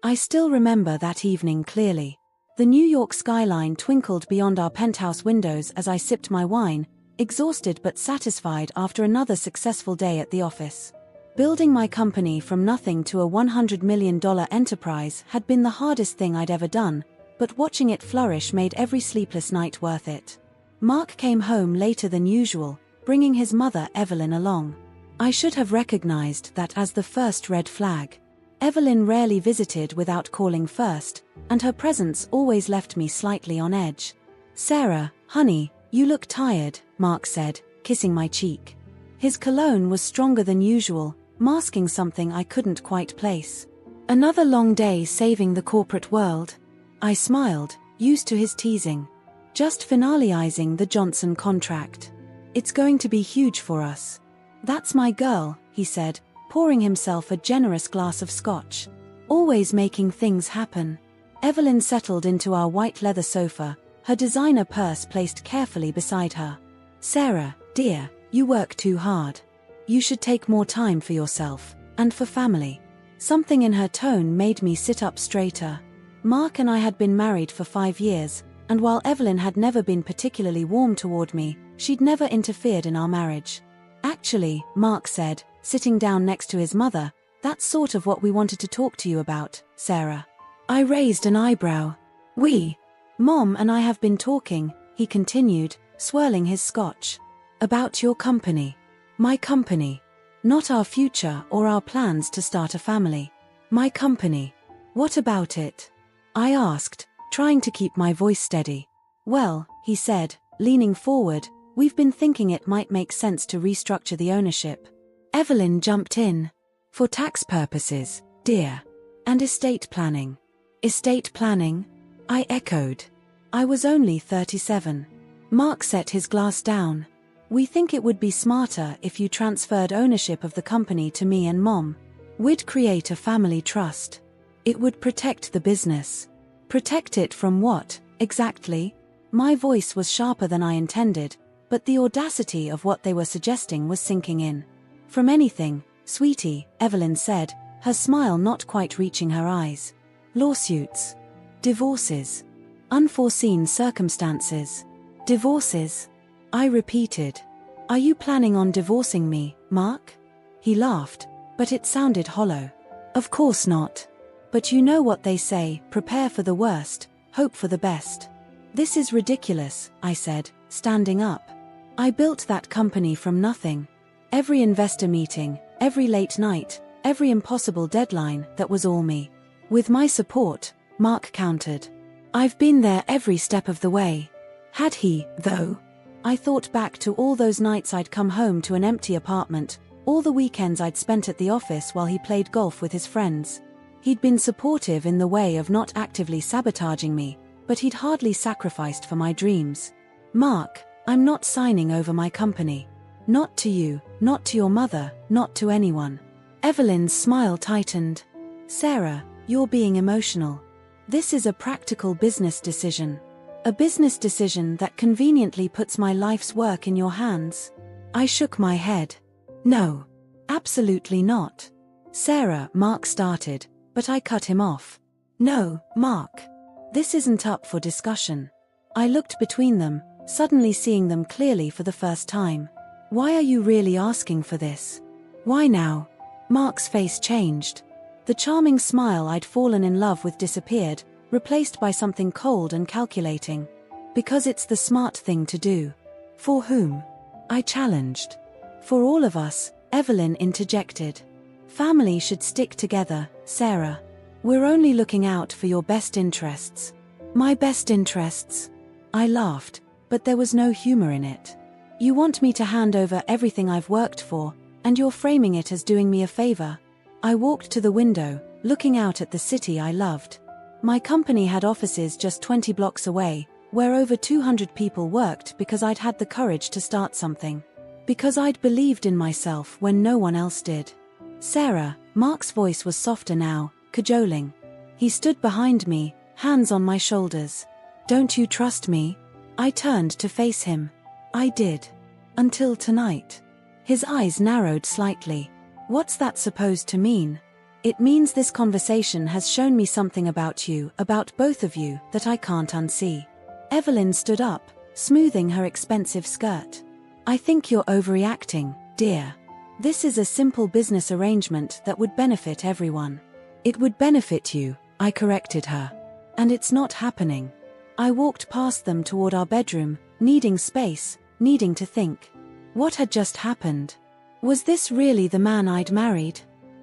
I still remember that evening clearly. The New York skyline twinkled beyond our penthouse windows as I sipped my wine, exhausted but satisfied after another successful day at the office. Building my company from nothing to a $100 million enterprise had been the hardest thing I'd ever done, but watching it flourish made every sleepless night worth it. Mark came home later than usual, bringing his mother Evelyn along. I should have recognized that as the first red flag. Evelyn rarely visited without calling first, and her presence always left me slightly on edge. "Sarah, honey, you look tired," Mark said, kissing my cheek. His cologne was stronger than usual, masking something I couldn't quite place. "Another long day saving the corporate world?" I smiled, used to his teasing. "Just finalizing the Johnson contract. It's going to be huge for us." "That's my girl," he said, pouring himself a generous glass of scotch. "Always making things happen." Evelyn settled into our white leather sofa, her designer purse placed carefully beside her. "Sarah, dear, you work too hard. You should take more time for yourself, and for family." Something in her tone made me sit up straighter. Mark and I had been married for 5 years, and while Evelyn had never been particularly warm toward me, she'd never interfered in our marriage. "Actually," Mark said, sitting down next to his mother, "that's sort of what we wanted to talk to you about, Sarah." I raised an eyebrow. "We? Mom and I have been talking," he continued, swirling his scotch. "About your company." "My company. Not our future or our plans to start a family. My company. What about it?" I asked, trying to keep my voice steady. "Well," he said, leaning forward, "we've been thinking it might make sense to restructure the ownership." Evelyn jumped in. "For tax purposes, dear. And estate planning." "Estate planning?" I echoed. I was only 37. Mark set his glass down. "We think it would be smarter if you transferred ownership of the company to me and Mom. We'd create a family trust. It would protect the business." "Protect it from what, exactly?" My voice was sharper than I intended, but the audacity of what they were suggesting was sinking in. "From anything, sweetie," Evelyn said, her smile not quite reaching her eyes. "Lawsuits. Divorces. Unforeseen circumstances. Divorces." I repeated. "Are you planning on divorcing me, Mark?" He laughed, but it sounded hollow. "Of course not. But you know what they say, prepare for the worst, hope for the best." "This is ridiculous," I said, standing up. "I built that company from nothing. Every investor meeting, every late night, every impossible deadline, that was all me. With my support," Mark countered. "I've been there every step of the way." Had he, though? I thought back to all those nights I'd come home to an empty apartment, all the weekends I'd spent at the office while he played golf with his friends. He'd been supportive in the way of not actively sabotaging me, but he'd hardly sacrificed for my dreams. "Mark, I'm not signing over my company. Not to you, not to your mother, not to anyone." Evelyn's smile tightened. "Sarah, you're being emotional. This is a practical business decision. A business decision that conveniently puts my life's work in your hands." I shook my head. "No. Absolutely not." "Sarah," Mark started, but I cut him off. "No, Mark. This isn't up for discussion." I looked between them, suddenly seeing them clearly for the first time. "Why are you really asking for this? Why now?" Mark's face changed. The charming smile I'd fallen in love with disappeared, replaced by something cold and calculating. "Because it's the smart thing to do." "For whom?" I challenged. "For all of us," Evelyn interjected. "Family should stick together, Sarah. We're only looking out for your best interests." "My best interests?" I laughed, but there was no humor in it. "You want me to hand over everything I've worked for, and you're framing it as doing me a favor." I walked to the window, looking out at the city I loved. My company had offices just 20 blocks away, where over 200 people worked because I'd had the courage to start something. Because I'd believed in myself when no one else did. "Sarah," Mark's voice was softer now, cajoling. He stood behind me, hands on my shoulders. "Don't you trust me?" I turned to face him. I did. Until tonight. His eyes narrowed slightly. "What's that supposed to mean?" It means this conversation has shown me something about you, about both of you, that I can't unsee. Evelyn stood up, smoothing her expensive skirt. I think you're overreacting, dear. This is a simple business arrangement that would benefit everyone. It would benefit you, I corrected her. And it's not happening. I walked past them toward our bedroom, needing space, needing to think. What had just happened? Was this really the man I'd married?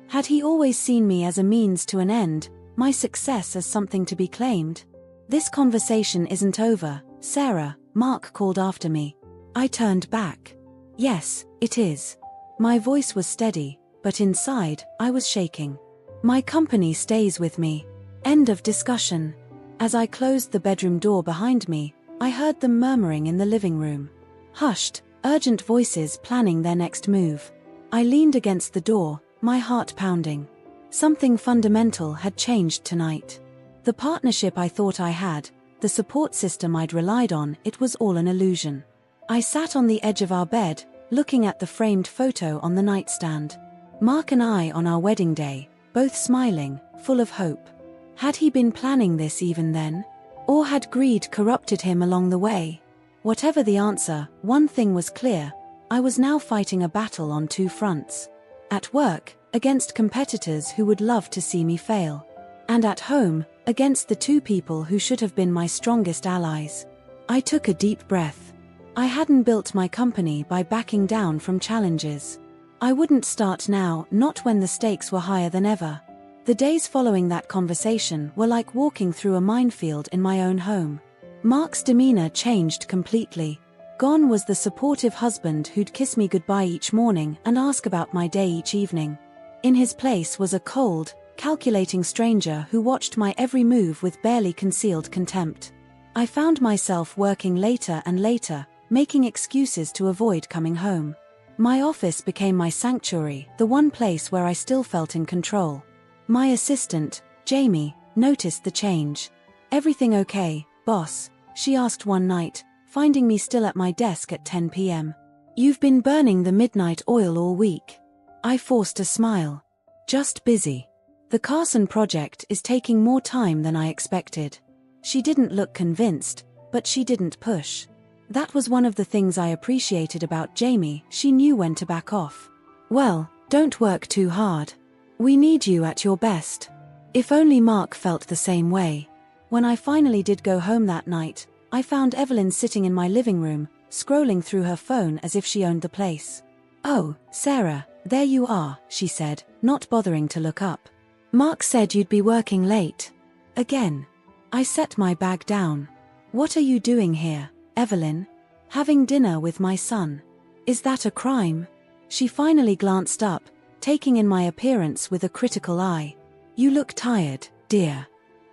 Had he always seen me as a means to an end, my success as something to be claimed? This conversation isn't over, Sarah, Mark called after me. I turned back. Yes, it is. My voice was steady, but inside, I was shaking. My company stays with me. End of discussion. As I closed the bedroom door behind me, I heard them murmuring in the living room. Hushed, urgent voices planning their next move. I leaned against the door, my heart pounding. Something fundamental had changed tonight. The partnership I thought I had, the support system I'd relied on, it was all an illusion. I sat on the edge of our bed, looking at the framed photo on the nightstand. Mark and I on our wedding day, both smiling, full of hope. Had he been planning this even then? Or had greed corrupted him along the way? Whatever the answer, one thing was clear. I was now fighting a battle on two fronts. At work, against competitors who would love to see me fail. And at home, against the two people who should have been my strongest allies. I took a deep breath. I hadn't built my company by backing down from challenges. I wouldn't start now, not when the stakes were higher than ever. The days following that conversation were like walking through a minefield in my own home. Mark's demeanor changed completely. Gone was the supportive husband who'd kiss me goodbye each morning and ask about my day each evening. In his place was a cold, calculating stranger who watched my every move with barely concealed contempt. I found myself working later and later, making excuses to avoid coming home. My office became my sanctuary, the one place where I still felt in control. My assistant, Jamie, noticed the change. "Everything okay, boss?" she asked one night, finding me still at my desk at 10 p.m. "You've been burning the midnight oil all week." I forced a smile. "Just busy. The Carson project is taking more time than I expected." She didn't look convinced, but she didn't push. That was one of the things I appreciated about Jamie, she knew when to back off. "Well, don't work too hard. We need you at your best." If only Mark felt the same way. When I finally did go home that night, I found Evelyn sitting in my living room, scrolling through her phone as if she owned the place. "Oh, Sarah, there you are," she said, not bothering to look up. "Mark said you'd be working late." Again. I set my bag down. "What are you doing here, Evelyn?" "Having dinner with my son." "Is that a crime?" She finally glanced up, taking in my appearance with a critical eye. "You look tired, dear.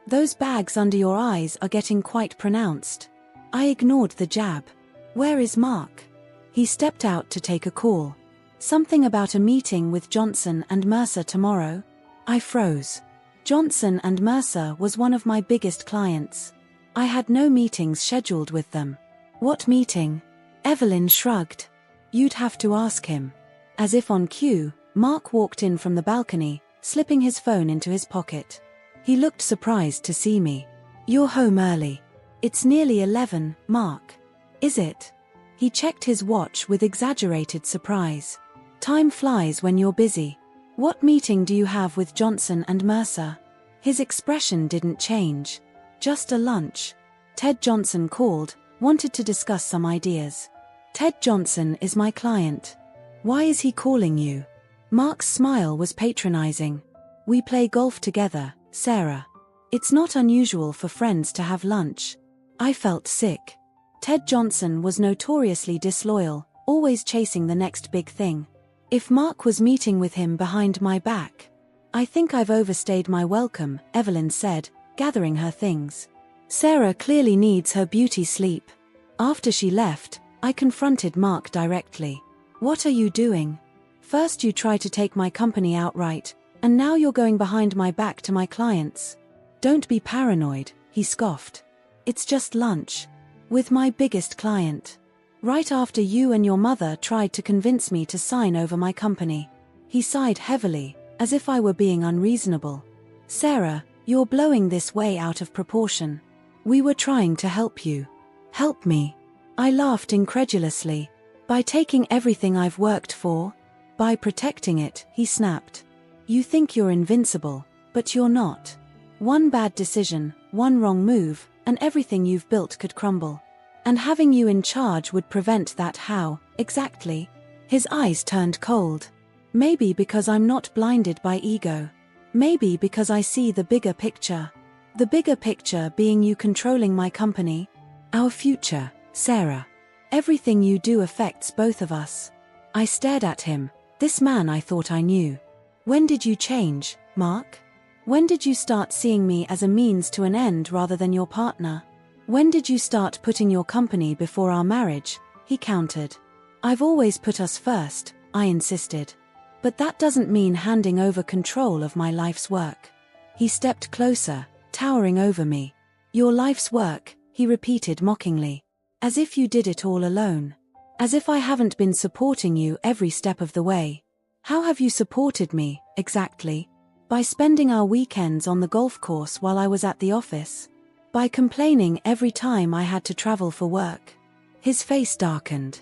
Those bags under your eyes are getting quite pronounced." I ignored the jab. "Where is Mark?" "He stepped out to take a call. Something about a meeting with Johnson and Mercer tomorrow." I froze. Johnson and Mercer was one of my biggest clients. I had no meetings scheduled with them. "What meeting?" Evelyn shrugged. "You'd have to ask him." As if on cue, Mark walked in from the balcony, slipping his phone into his pocket. He looked surprised to see me. "You're home early." "It's nearly 11, Mark." "Is it?" He checked his watch with exaggerated surprise. "Time flies when you're busy. What meeting do you have with Johnson and Mercer?" His expression didn't change. "Just a lunch. Ted Johnson called, wanted to discuss some ideas." "Ted Johnson is my client." "Why is he calling you?" Mark's smile was patronizing. "We play golf together, Sarah. It's not unusual for friends to have lunch." I felt sick. Ted Johnson was notoriously disloyal, always chasing the next big thing. If Mark was meeting with him behind my back. "I think I've overstayed my welcome," Evelyn said, gathering her things. "Sarah clearly needs her beauty sleep." After she left, I confronted Mark directly. "What are you doing? First you try to take my company outright, and now you're going behind my back to my clients." "Don't be paranoid," he scoffed. "It's just lunch. With my biggest client. Right after you and your mother tried to convince me to sign over my company." He sighed heavily, as if I were being unreasonable. Sarah, you're blowing this way out of proportion. We were trying to help you. Help me? I laughed incredulously. By taking everything I've worked for? By protecting it, he snapped. You think you're invincible, but you're not. One bad decision, one wrong move, and everything you've built could crumble. And having you in charge would prevent that. How, exactly? His eyes turned cold. Maybe because I'm not blinded by ego. Maybe because I see the bigger picture. The bigger picture being you controlling my company. Our future, Sarah. Everything you do affects both of us. I stared at him, this man I thought I knew. When did you change, Mark? When did you start seeing me as a means to an end rather than your partner? When did you start putting your company before our marriage? He countered. I've always put us first, I insisted. But that doesn't mean handing over control of my life's work. He stepped closer, towering over me. Your life's work, he repeated mockingly. As if you did it all alone. As if I haven't been supporting you every step of the way. How have you supported me, exactly? By spending our weekends on the golf course while I was at the office. By complaining every time I had to travel for work. His face darkened.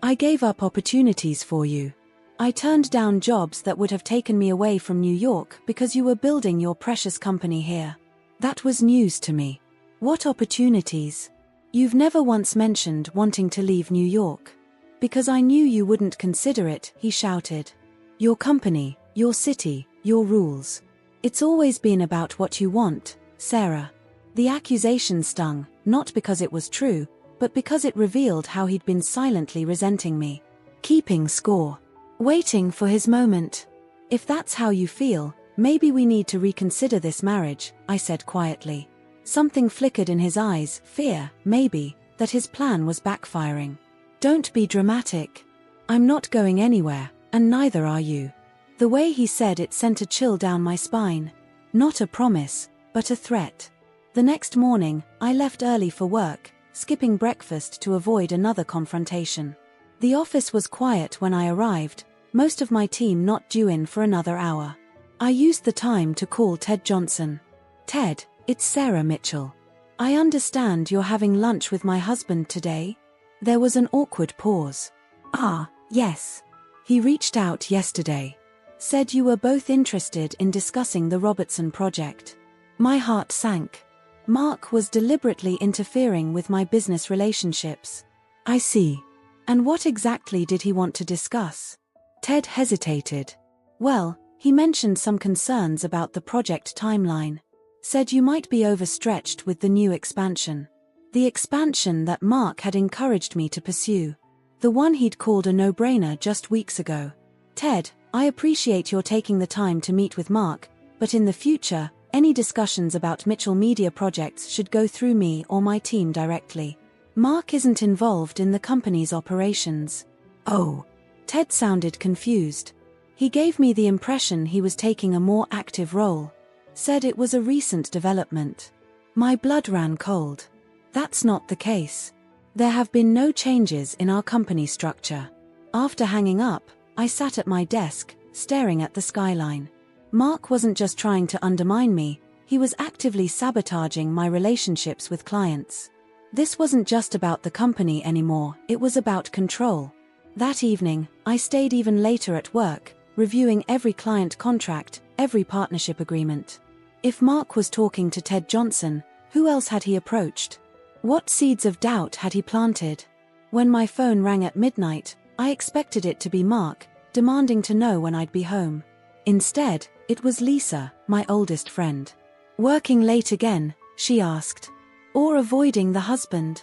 I gave up opportunities for you. I turned down jobs that would have taken me away from New York because you were building your precious company here. That was news to me. What opportunities? You've never once mentioned wanting to leave New York. Because I knew you wouldn't consider it, he shouted. Your company, your city, your rules. It's always been about what you want, Sarah. The accusation stung, not because it was true, but because it revealed how he'd been silently resenting me. Keeping score. Waiting for his moment. If that's how you feel, maybe we need to reconsider this marriage, I said quietly. Something flickered in his eyes, fear, maybe, that his plan was backfiring. Don't be dramatic. I'm not going anywhere, and neither are you. The way he said it sent a chill down my spine. Not a promise, but a threat. The next morning, I left early for work, skipping breakfast to avoid another confrontation. The office was quiet when I arrived, most of my team not due in for another hour. I used the time to call Ted Johnson. Ted, it's Sarah Mitchell. I understand you're having lunch with my husband today? There was an awkward pause. Ah, yes. He reached out yesterday. Said you were both interested in discussing the Robertson project. My heart sank. Mark was deliberately interfering with my business relationships. I see. And what exactly did he want to discuss? Ted hesitated. Well, he mentioned some concerns about the project timeline. Said you might be overstretched with the new expansion. The expansion that Mark had encouraged me to pursue. The one he'd called a no-brainer just weeks ago. Ted, I appreciate your taking the time to meet with Mark, but in the future, any discussions about Mitchell Media projects should go through me or my team directly. Mark isn't involved in the company's operations. Oh. Ted sounded confused. He gave me the impression he was taking a more active role. Said it was a recent development. My blood ran cold. That's not the case. There have been no changes in our company structure. After hanging up, I sat at my desk, staring at the skyline. Mark wasn't just trying to undermine me, he was actively sabotaging my relationships with clients. This wasn't just about the company anymore, it was about control. That evening, I stayed even later at work, reviewing every client contract, every partnership agreement. If Mark was talking to Ted Johnson, who else had he approached? What seeds of doubt had he planted? When my phone rang at midnight, I expected it to be Mark, demanding to know when I'd be home. Instead, it was Lisa, my oldest friend. Working late again, she asked. Or avoiding the husband?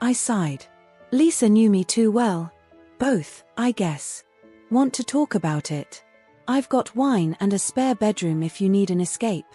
I sighed. Lisa knew me too well. Both, I guess. Want to talk about it? I've got wine and a spare bedroom if you need an escape.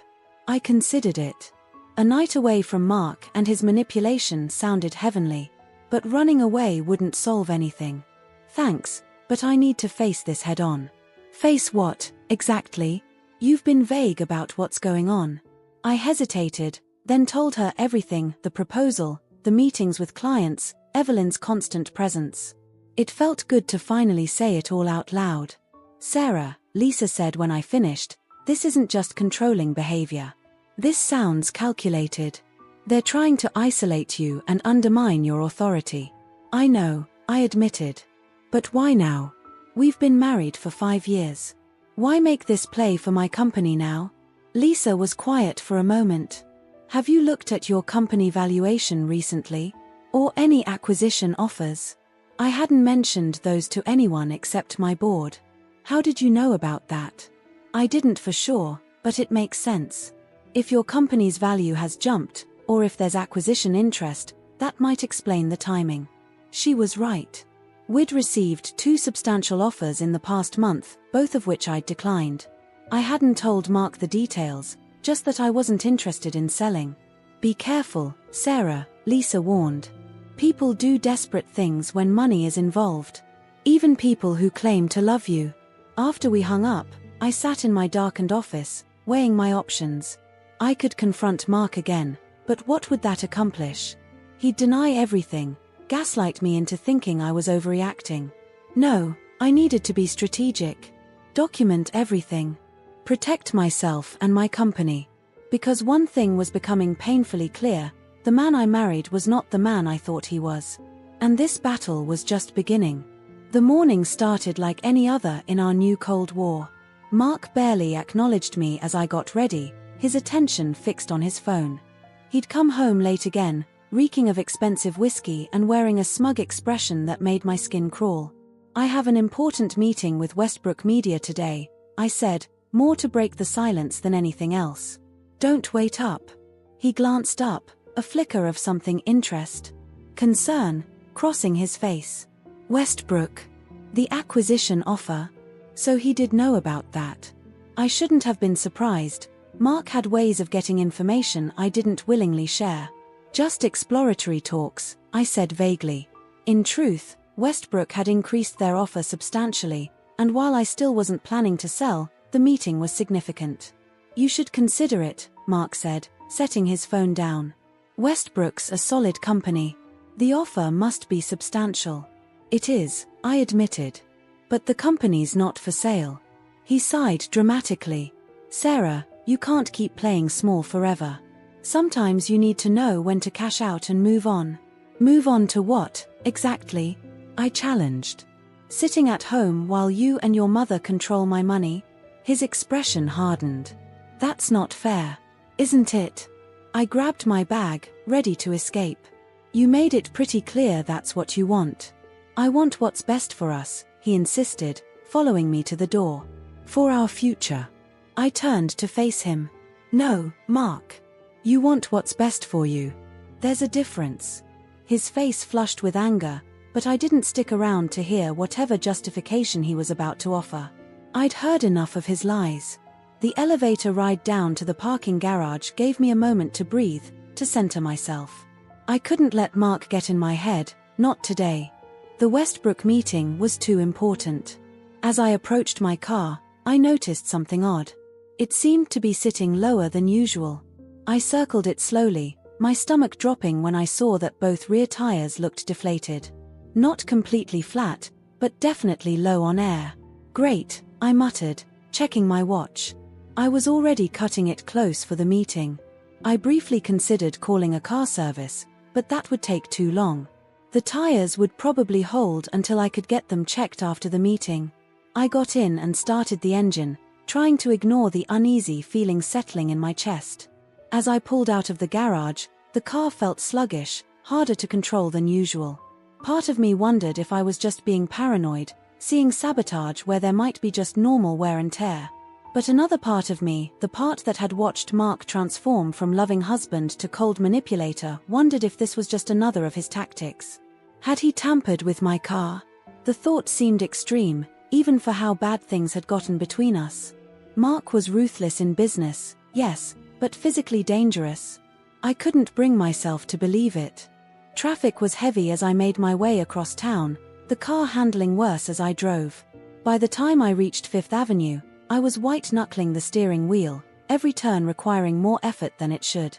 I considered it. A night away from Mark and his manipulation sounded heavenly, but running away wouldn't solve anything. Thanks, but I need to face this head on. Face what, exactly? You've been vague about what's going on. I hesitated, then told her everything, the proposal, the meetings with clients, Evelyn's constant presence. It felt good to finally say it all out loud. Sarah, Lisa said when I finished. This isn't just controlling behavior. This sounds calculated. They're trying to isolate you and undermine your authority. I know, I admitted. But why now? We've been married for 5 years. Why make this play for my company now? Lisa was quiet for a moment. Have you looked at your company valuation recently? Or any acquisition offers? I hadn't mentioned those to anyone except my board. How did you know about that? I didn't for sure, but it makes sense. If your company's value has jumped, or if there's acquisition interest, that might explain the timing. She was right. We'd received 2 substantial offers in the past month, both of which I'd declined. I hadn't told Mark the details, just that I wasn't interested in selling. Be careful, Sarah, Lisa warned. People do desperate things when money is involved. Even people who claim to love you. After we hung up, I sat in my darkened office, weighing my options. I could confront Mark again, but what would that accomplish? He'd deny everything, gaslight me into thinking I was overreacting. No, I needed to be strategic. Document everything. Protect myself and my company. Because one thing was becoming painfully clear, the man I married was not the man I thought he was. And this battle was just beginning. The morning started like any other in our new Cold War. Mark barely acknowledged me as I got ready, his attention fixed on his phone. He'd come home late again, reeking of expensive whiskey and wearing a smug expression that made my skin crawl. I have an important meeting with Westbrook Media today, I said, more to break the silence than anything else. Don't wait up. He glanced up, a flicker of something interest. Concern, crossing his face. Westbrook. The acquisition offer. So he did know about that. I shouldn't have been surprised. Mark had ways of getting information I didn't willingly share. Just exploratory talks, I said vaguely. In truth, Westbrook had increased their offer substantially, and while I still wasn't planning to sell, the meeting was significant. You should consider it, Mark said, setting his phone down. Westbrook's a solid company. The offer must be substantial. It is, I admitted. But the company's not for sale. He sighed dramatically. Sarah, you can't keep playing small forever. Sometimes you need to know when to cash out and move on. Move on to what, exactly? I challenged. Sitting at home while you and your mother control my money? His expression hardened. That's not fair. Isn't it? I grabbed my bag, ready to escape. You made it pretty clear that's what you want. I want what's best for us, he insisted, following me to the door. For our future. I turned to face him. No, Mark. You want what's best for you. There's a difference. His face flushed with anger, but I didn't stick around to hear whatever justification he was about to offer. I'd heard enough of his lies. The elevator ride down to the parking garage gave me a moment to breathe, to center myself. I couldn't let Mark get in my head, not today. The Westbrook meeting was too important. As I approached my car, I noticed something odd. It seemed to be sitting lower than usual. I circled it slowly, my stomach dropping when I saw that both rear tires looked deflated. Not completely flat, but definitely low on air. Great, I muttered, checking my watch. I was already cutting it close for the meeting. I briefly considered calling a car service, but that would take too long. The tires would probably hold until I could get them checked after the meeting. I got in and started the engine, trying to ignore the uneasy feeling settling in my chest. As I pulled out of the garage, the car felt sluggish, harder to control than usual. Part of me wondered if I was just being paranoid, seeing sabotage where there might be just normal wear and tear. But another part of me, the part that had watched Mark transform from loving husband to cold manipulator, wondered if this was just another of his tactics. Had he tampered with my car? The thought seemed extreme, even for how bad things had gotten between us. Mark was ruthless in business, yes, but physically dangerous. I couldn't bring myself to believe it. Traffic was heavy as I made my way across town, the car handling worse as I drove. By the time I reached Fifth Avenue, I was white-knuckling the steering wheel, every turn requiring more effort than it should.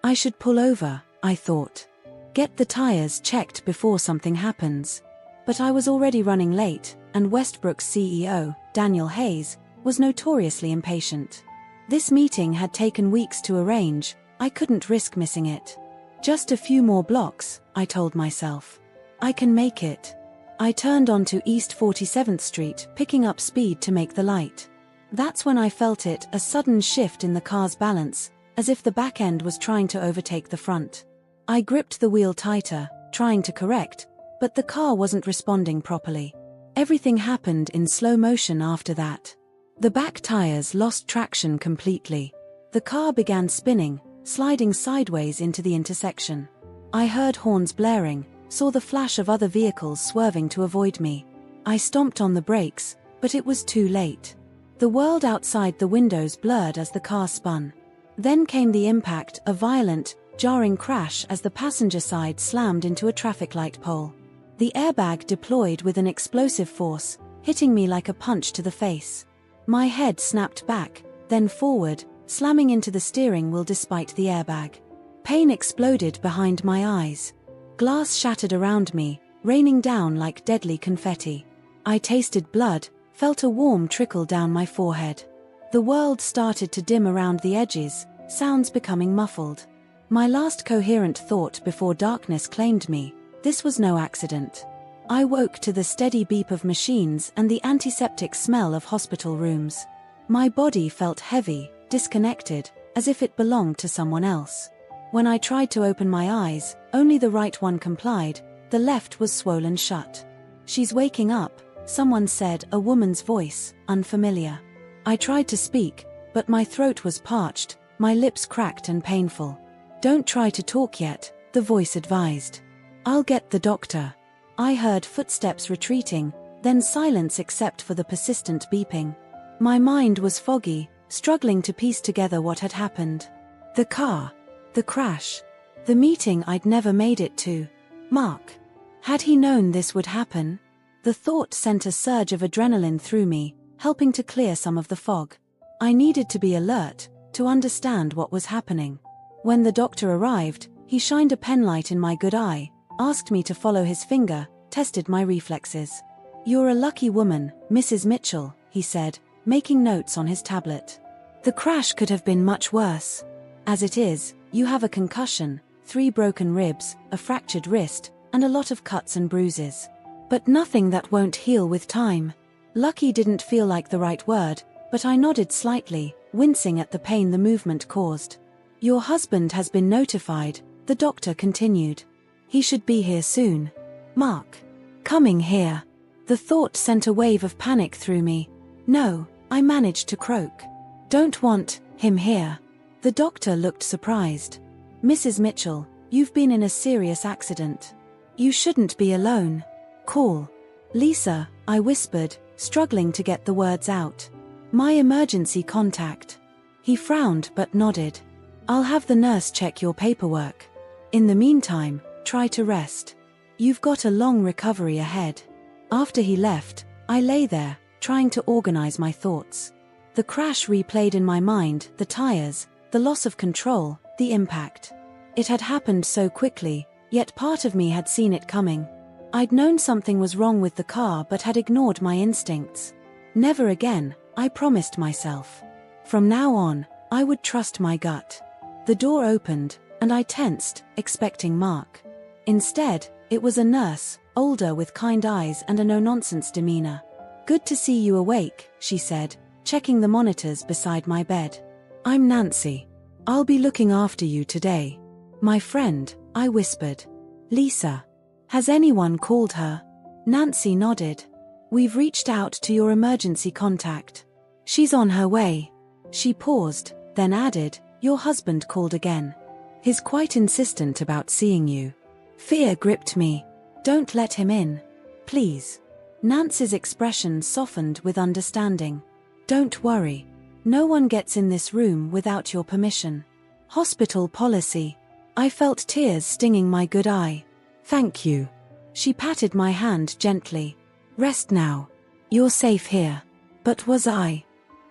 I should pull over, I thought. Get the tires checked before something happens. But I was already running late, and Westbrook's CEO, Daniel Hayes, was notoriously impatient. This meeting had taken weeks to arrange, I couldn't risk missing it. Just a few more blocks, I told myself. I can make it. I turned onto East 47th Street, picking up speed to make the light. That's when I felt it, a sudden shift in the car's balance, as if the back end was trying to overtake the front. I gripped the wheel tighter, trying to correct, but the car wasn't responding properly. Everything happened in slow motion after that. The back tires lost traction completely. The car began spinning, sliding sideways into the intersection. I heard horns blaring, saw the flash of other vehicles swerving to avoid me. I stomped on the brakes, but it was too late. The world outside the windows blurred as the car spun. Then came the impact, a violent, jarring crash as the passenger side slammed into a traffic light pole. The airbag deployed with an explosive force, hitting me like a punch to the face. My head snapped back, then forward, slamming into the steering wheel despite the airbag. Pain exploded behind my eyes. Glass shattered around me, raining down like deadly confetti. I tasted blood, felt a warm trickle down my forehead. The world started to dim around the edges, sounds becoming muffled. My last coherent thought before darkness claimed me, this was no accident. I woke to the steady beep of machines and the antiseptic smell of hospital rooms. My body felt heavy, disconnected, as if it belonged to someone else. When I tried to open my eyes, only the right one complied, the left was swollen shut. "She's waking up," someone said, a woman's voice, unfamiliar. I tried to speak, but my throat was parched, my lips cracked and painful. "Don't try to talk yet," the voice advised. "I'll get the doctor." I heard footsteps retreating, then silence except for the persistent beeping. My mind was foggy, struggling to piece together what had happened. The car. The crash. The meeting I'd never made it to. Mark. Had he known this would happen? The thought sent a surge of adrenaline through me, helping to clear some of the fog. I needed to be alert, to understand what was happening. When the doctor arrived, he shined a penlight in my good eye, asked me to follow his finger, tested my reflexes. "You're a lucky woman, Mrs. Mitchell," he said, making notes on his tablet. "The crash could have been much worse. As it is, you have a concussion, 3 broken ribs, a fractured wrist, and a lot of cuts and bruises. But nothing that won't heal with time." Lucky didn't feel like the right word, but I nodded slightly, wincing at the pain the movement caused. "Your husband has been notified," the doctor continued. "He should be here soon." Mark. Coming here. The thought sent a wave of panic through me. "No," I managed to croak. "Don't want him here." The doctor looked surprised. "Mrs. Mitchell, you've been in a serious accident. You shouldn't be alone. Call Lisa," I whispered, struggling to get the words out. "My emergency contact." He frowned but nodded. "I'll have the nurse check your paperwork. In the meantime, try to rest. You've got a long recovery ahead." After he left, I lay there, trying to organize my thoughts. The crash replayed in my mind, the tires, the loss of control, the impact. It had happened so quickly, yet part of me had seen it coming. I'd known something was wrong with the car but had ignored my instincts. Never again, I promised myself. From now on, I would trust my gut. The door opened, and I tensed, expecting Mark. Instead, it was a nurse, older with kind eyes and a no-nonsense demeanor. "Good to see you awake," she said, checking the monitors beside my bed. "I'm Nancy. I'll be looking after you today." "My friend," I whispered. "Lisa. Has anyone called her?" Nancy nodded. "We've reached out to your emergency contact. She's on her way." She paused, then added, "Your husband called again. He's quite insistent about seeing you." Fear gripped me. "Don't let him in. Please." Nancy's expression softened with understanding. "Don't worry. No one gets in this room without your permission. Hospital policy." I felt tears stinging my good eye. "Thank you." She patted my hand gently. "Rest now. You're safe here." But was I?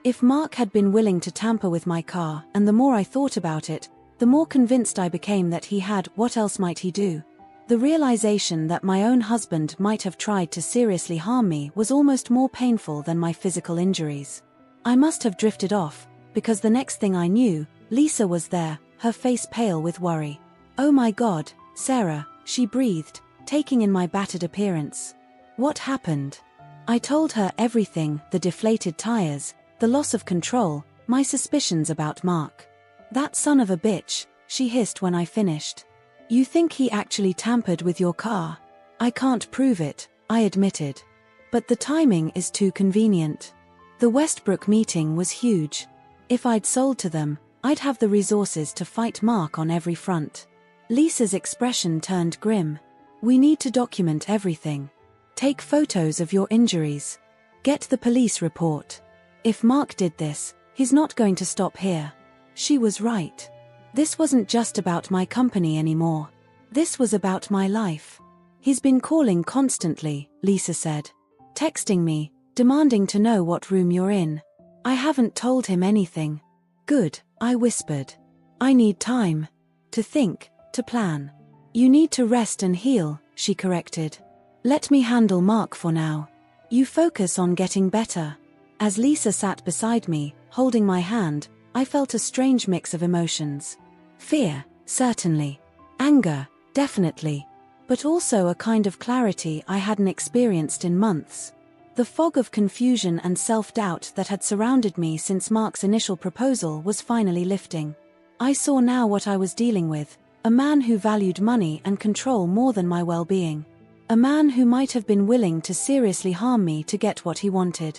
If Mark had been willing to tamper with my car, and the more I thought about it, the more convinced I became that he had, what else might he do? The realization that my own husband might have tried to seriously harm me was almost more painful than my physical injuries. I must have drifted off, because the next thing I knew, Lisa was there, her face pale with worry. "Oh my God, Sarah," she breathed, taking in my battered appearance. "What happened?" I told her everything, the deflated tires, the loss of control, my suspicions about Mark. "That son of a bitch," she hissed when I finished. "You think he actually tampered with your car?" "I can't prove it," I admitted. "But the timing is too convenient." The Westbrook meeting was huge. If I'd sold to them, I'd have the resources to fight Mark on every front. Lisa's expression turned grim. "We need to document everything. Take photos of your injuries. Get the police report. If Mark did this, he's not going to stop here." She was right. This wasn't just about my company anymore. This was about my life. "He's been calling constantly," Lisa said. "Texting me, demanding to know what room you're in. I haven't told him anything." "Good," I whispered. "I need time. To think, to plan." "You need to rest and heal," she corrected. "Let me handle Mark for now. You focus on getting better." As Lisa sat beside me, holding my hand, I felt a strange mix of emotions. Fear, certainly. Anger, definitely. But also a kind of clarity I hadn't experienced in months. The fog of confusion and self-doubt that had surrounded me since Mark's initial proposal was finally lifting. I saw now what I was dealing with, a man who valued money and control more than my well-being. A man who might have been willing to seriously harm me to get what he wanted.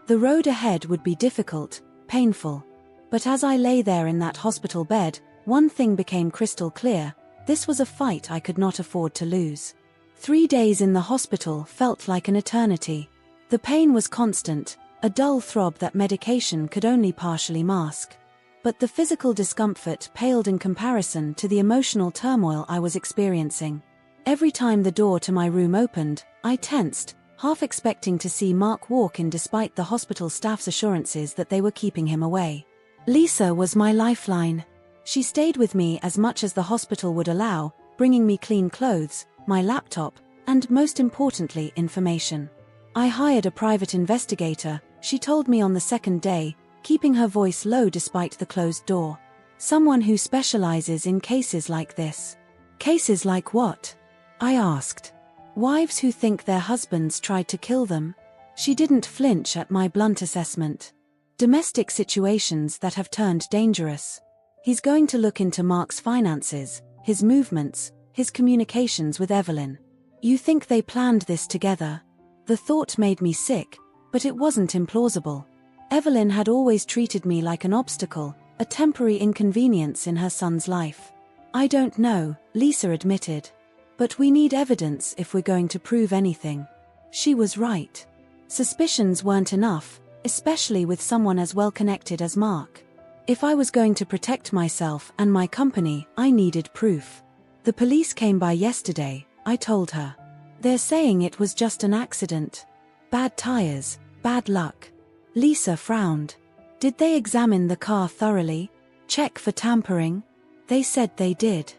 The road ahead would be difficult, painful. But as I lay there in that hospital bed, one thing became crystal clear: this was a fight I could not afford to lose. 3 days in the hospital felt like an eternity. The pain was constant, a dull throb that medication could only partially mask. But the physical discomfort paled in comparison to the emotional turmoil I was experiencing. Every time the door to my room opened, I tensed, half expecting to see Mark walk in despite the hospital staff's assurances that they were keeping him away. Lisa was my lifeline. She stayed with me as much as the hospital would allow, bringing me clean clothes, my laptop, and most importantly, information. "I hired a private investigator," she told me on the second day, keeping her voice low despite the closed door. "Someone who specializes in cases like this." "Cases like what?" I asked. "Wives who think their husbands tried to kill them?" She didn't flinch at my blunt assessment. "Domestic situations that have turned dangerous. He's going to look into Mark's finances, his movements, his communications with Evelyn. You think they planned this together?" The thought made me sick, but it wasn't implausible. Evelyn had always treated me like an obstacle, a temporary inconvenience in her son's life. "I don't know," Lisa admitted. "But we need evidence if we're going to prove anything." She was right. Suspicions weren't enough, especially with someone as well-connected as Mark. If I was going to protect myself and my company, I needed proof. "The police came by yesterday," I told her. "They're saying it was just an accident. Bad tires, bad luck." Lisa frowned. "Did they examine the car thoroughly? Check for tampering?" "They said they did.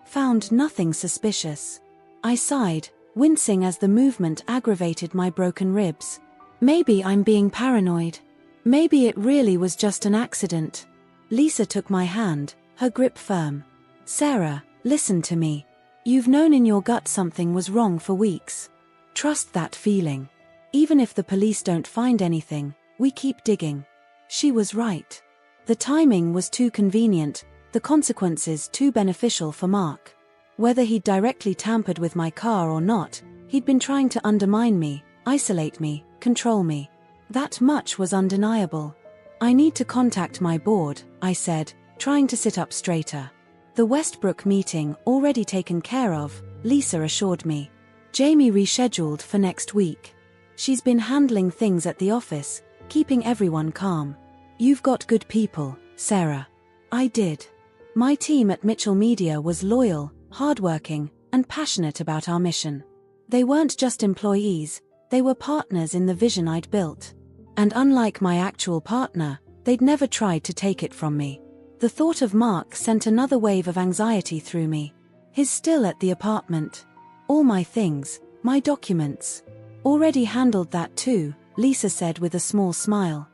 Found nothing suspicious." I sighed, wincing as the movement aggravated my broken ribs. Maybe I'm being paranoid. Maybe it really was just an accident. Lisa took my hand, her grip firm. "Sarah, listen to me. You've known in your gut something was wrong for weeks. Trust that feeling. Even if the police don't find anything, we keep digging." She was right. The timing was too convenient, the consequences too beneficial for Mark. Whether he'd directly tampered with my car or not, he'd been trying to undermine me, isolate me, control me. That much was undeniable. "I need to contact my board," I said, trying to sit up straighter. "The Westbrook meeting already taken care of," Lisa assured me. "Jamie rescheduled for next week. She's been handling things at the office, keeping everyone calm." "You've got good people, Sarah." I did. My team at Mitchell Media was loyal, hardworking, and passionate about our mission. They weren't just employees, they were partners in the vision I'd built. And unlike my actual partner, they'd never tried to take it from me. The thought of Mark sent another wave of anxiety through me. He's still at the apartment. "All my things, my documents." "Already handled that too," Lisa said with a small smile.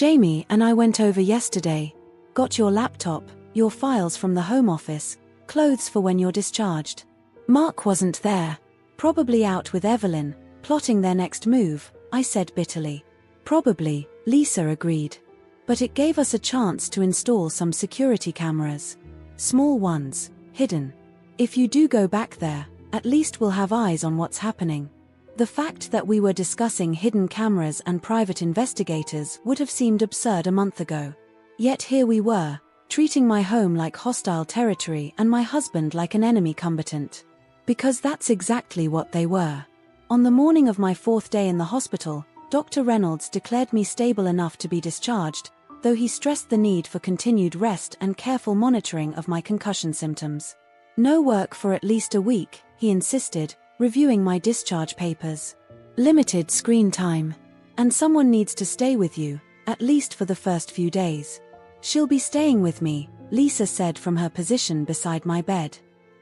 Jamie and I went over yesterday. Got your laptop, your files from the home office, clothes for when you're discharged. Mark wasn't there. Probably out with Evelyn, plotting their next move, I said bitterly. Probably, Lisa agreed. But it gave us a chance to install some security cameras. Small ones, hidden. If you do go back there, at least we'll have eyes on what's happening. The fact that we were discussing hidden cameras and private investigators would have seemed absurd a month ago. Yet here we were, treating my home like hostile territory and my husband like an enemy combatant. Because that's exactly what they were. On the morning of my 4th day in the hospital, Dr. Reynolds declared me stable enough to be discharged, though he stressed the need for continued rest and careful monitoring of my concussion symptoms. No work for at least a week, he insisted, reviewing my discharge papers. Limited screen time. And someone needs to stay with you, at least for the first few days. She'll be staying with me, Lisa said from her position beside my bed.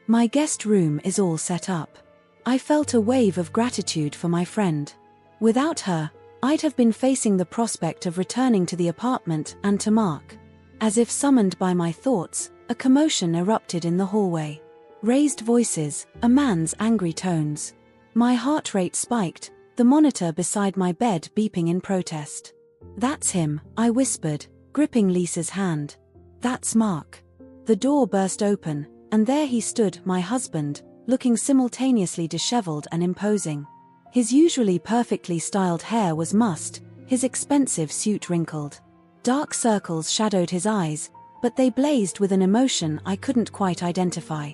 My guest room is all set up. I felt a wave of gratitude for my friend. Without her, I'd have been facing the prospect of returning to the apartment and to Mark. As if summoned by my thoughts, a commotion erupted in the hallway. Raised voices, a man's angry tones. My heart rate spiked, the monitor beside my bed beeping in protest. That's him, I whispered, gripping Lisa's hand. That's Mark. The door burst open, and there he stood, my husband, looking simultaneously disheveled and imposing. His usually perfectly styled hair was mussed, his expensive suit wrinkled. Dark circles shadowed his eyes, but they blazed with an emotion I couldn't quite identify.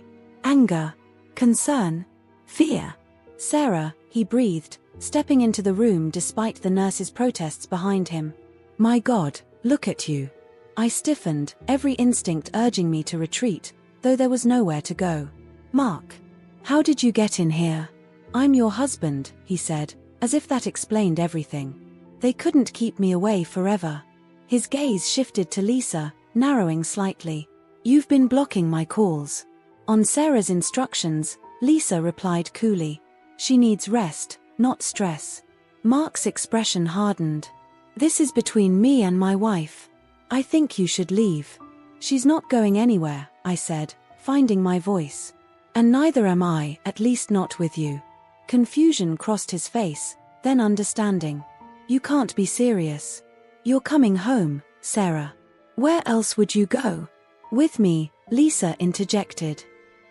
Anger, concern, fear. Sarah, he breathed, stepping into the room despite the nurse's protests behind him. My God, look at you. I stiffened, every instinct urging me to retreat, though there was nowhere to go. Mark, how did you get in here? I'm your husband, he said, as if that explained everything. They couldn't keep me away forever. His gaze shifted to Lisa, narrowing slightly. You've been blocking my calls. On Sarah's instructions, Lisa replied coolly. She needs rest, not stress. Mark's expression hardened. This is between me and my wife. I think you should leave. She's not going anywhere, I said, finding my voice. And neither am I, at least not with you. Confusion crossed his face, then understanding. You can't be serious. You're coming home, Sarah. Where else would you go? With me, Lisa interjected.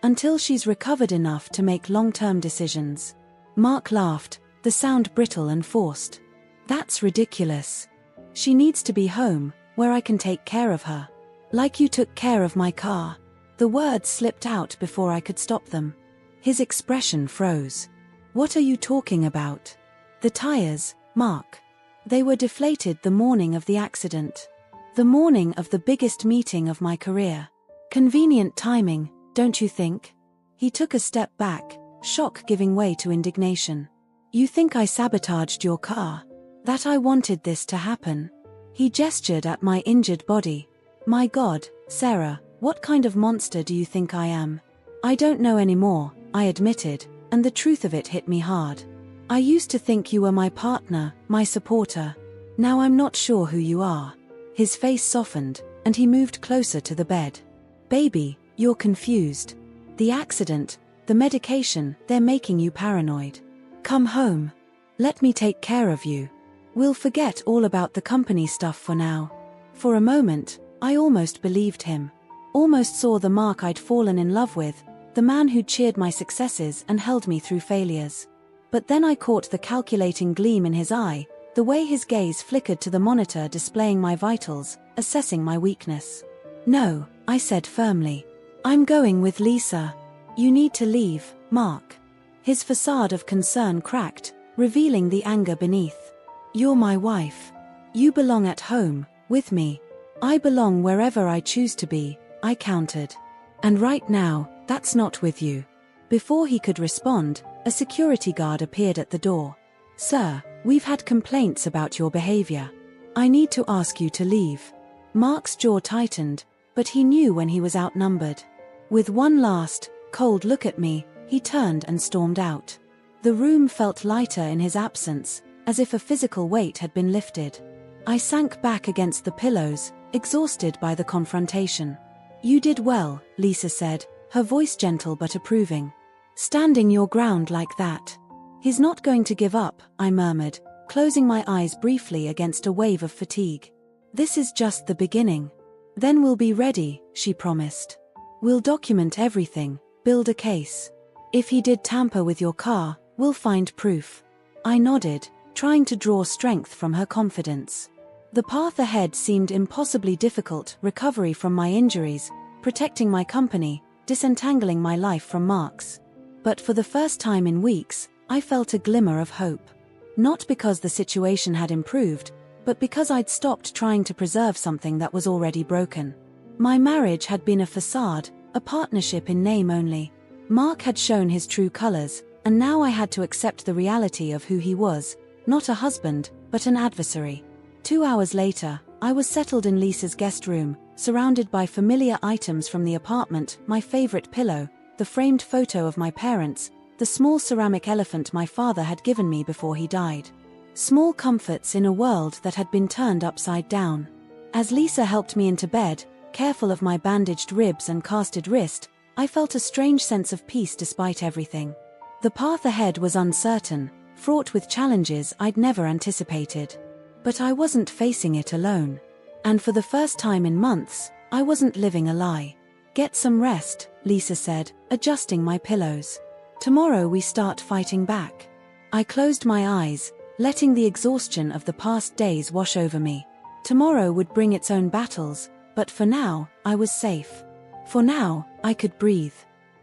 Until she's recovered enough to make long-term decisions. Mark laughed, the sound brittle and forced. That's ridiculous. She needs to be home, where I can take care of her. Like you took care of my car. The words slipped out before I could stop them. His expression froze. What are you talking about? The tires, Mark. They were deflated the morning of the accident. The morning of the biggest meeting of my career. Convenient timing, don't you think? He took a step back, shock giving way to indignation. You think I sabotaged your car? That I wanted this to happen? He gestured at my injured body. My God, Sarah, what kind of monster do you think I am? I don't know anymore, I admitted, and the truth of it hit me hard. I used to think you were my partner, my supporter. Now I'm not sure who you are. His face softened, and he moved closer to the bed. Baby, you're confused. The accident, the medication, they're making you paranoid. Come home. Let me take care of you. We'll forget all about the company stuff for now. For a moment, I almost believed him. Almost saw the Mark I'd fallen in love with, the man who'd cheered my successes and held me through failures. But then I caught the calculating gleam in his eye, the way his gaze flickered to the monitor displaying my vitals, assessing my weakness. No, I said firmly. I'm going with Lisa. You need to leave, Mark. His facade of concern cracked, revealing the anger beneath. You're my wife. You belong at home, with me. I belong wherever I choose to be, I countered. And right now, that's not with you. Before he could respond, a security guard appeared at the door. Sir, we've had complaints about your behavior. I need to ask you to leave. Mark's jaw tightened, but he knew when he was outnumbered. With one last, cold look at me, he turned and stormed out. The room felt lighter in his absence, as if a physical weight had been lifted. I sank back against the pillows, exhausted by the confrontation. You did well, Lisa said, her voice gentle but approving. Standing your ground like that. He's not going to give up, I murmured, closing my eyes briefly against a wave of fatigue. This is just the beginning. Then we'll be ready, she promised. We'll document everything, build a case. If he did tamper with your car, we'll find proof. I nodded, trying to draw strength from her confidence. The path ahead seemed impossibly difficult: recovery from my injuries, protecting my company, disentangling my life from Mark's. But for the first time in weeks, I felt a glimmer of hope. Not because the situation had improved, but because I'd stopped trying to preserve something that was already broken. My marriage had been a facade, a partnership in name only. Mark had shown his true colors, and now I had to accept the reality of who he was, not a husband, but an adversary. 2 hours later, I was settled in Lisa's guest room, surrounded by familiar items from the apartment: my favorite pillow, the framed photo of my parents, the small ceramic elephant my father had given me before he died. Small comforts in a world that had been turned upside down. As Lisa helped me into bed, careful of my bandaged ribs and casted wrist, I felt a strange sense of peace despite everything. The path ahead was uncertain, fraught with challenges I'd never anticipated. But I wasn't facing it alone. And for the first time in months, I wasn't living a lie. Get some rest, Lisa said, adjusting my pillows. Tomorrow we start fighting back. I closed my eyes, letting the exhaustion of the past days wash over me. Tomorrow would bring its own battles, but for now, I was safe. For now, I could breathe.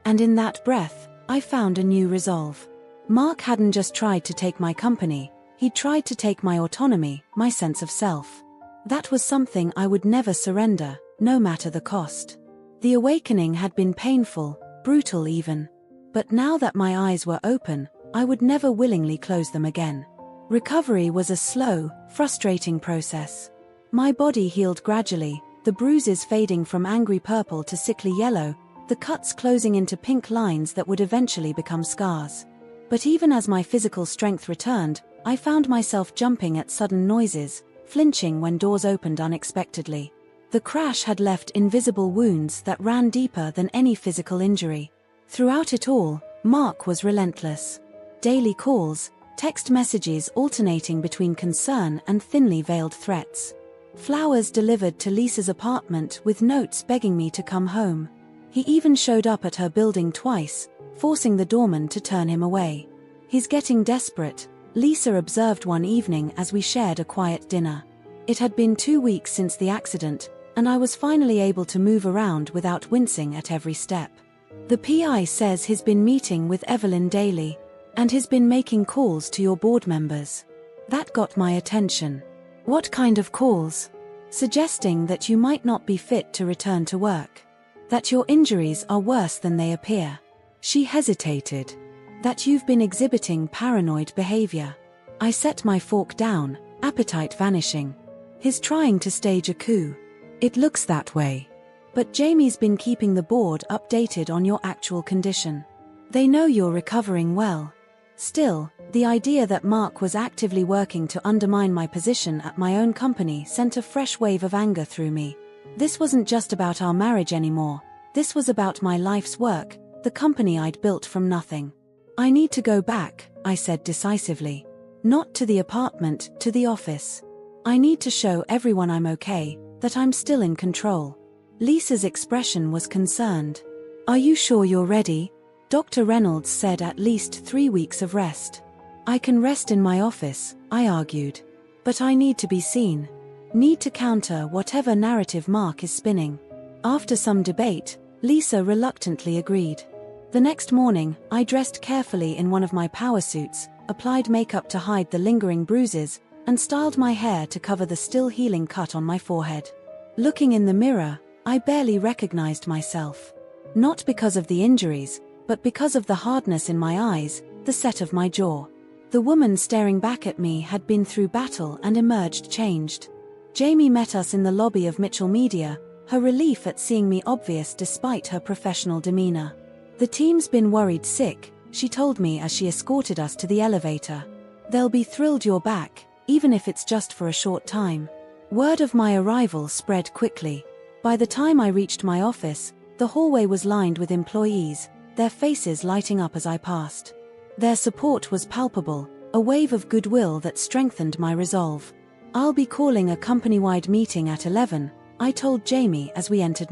And in that breath, I found a new resolve. Mark hadn't just tried to take my company, he'd tried to take my autonomy, my sense of self. That was something I would never surrender, no matter the cost. The awakening had been painful, brutal even. But now that my eyes were open, I would never willingly close them again. Recovery was a slow, frustrating process. My body healed gradually, the bruises fading from angry purple to sickly yellow, the cuts closing into pink lines that would eventually become scars. But even as my physical strength returned, I found myself jumping at sudden noises, flinching when doors opened unexpectedly. The crash had left invisible wounds that ran deeper than any physical injury. Throughout it all, Mark was relentless. Daily calls, text messages alternating between concern and thinly veiled threats. Flowers delivered to Lisa's apartment with notes begging me to come home. He even showed up at her building twice, forcing the doorman to turn him away. He's getting desperate, Lisa observed one evening as we shared a quiet dinner. It had been 2 weeks since the accident, and I was finally able to move around without wincing at every step. The PI says he's been meeting with Evelyn daily, and he's been making calls to your board members. That got my attention. What kind of calls? Suggesting that you might not be fit to return to work. That your injuries are worse than they appear. She hesitated. That you've been exhibiting paranoid behavior. I set my fork down, appetite vanishing. He's trying to stage a coup. It looks that way. But Jamie's been keeping the board updated on your actual condition. They know you're recovering well. Still, the idea that Mark was actively working to undermine my position at my own company sent a fresh wave of anger through me. This wasn't just about our marriage anymore. This was about my life's work, the company I'd built from nothing. I need to go back, I said decisively. Not to the apartment, to the office. I need to show everyone I'm okay, that I'm still in control. Lisa's expression was concerned. Are you sure you're ready? Dr. Reynolds said at least 3 weeks of rest. I can rest in my office, I argued. But I need to be seen. Need to counter whatever narrative Mark is spinning. After some debate, Lisa reluctantly agreed. The next morning, I dressed carefully in one of my power suits, applied makeup to hide the lingering bruises, and styled my hair to cover the still healing cut on my forehead. Looking in the mirror, I barely recognized myself. Not because of the injuries, but because of the hardness in my eyes, the set of my jaw. The woman staring back at me had been through battle and emerged changed. Jamie met us in the lobby of Mitchell Media, her relief at seeing me obvious despite her professional demeanor. The team's been worried sick, she told me as she escorted us to the elevator. They'll be thrilled you're back, even if it's just for a short time. Word of my arrival spread quickly. By the time I reached my office, the hallway was lined with employees, their faces lighting up as I passed. Their support was palpable, a wave of goodwill that strengthened my resolve. "I'll be calling a company-wide meeting at 11, I told Jamie as we entered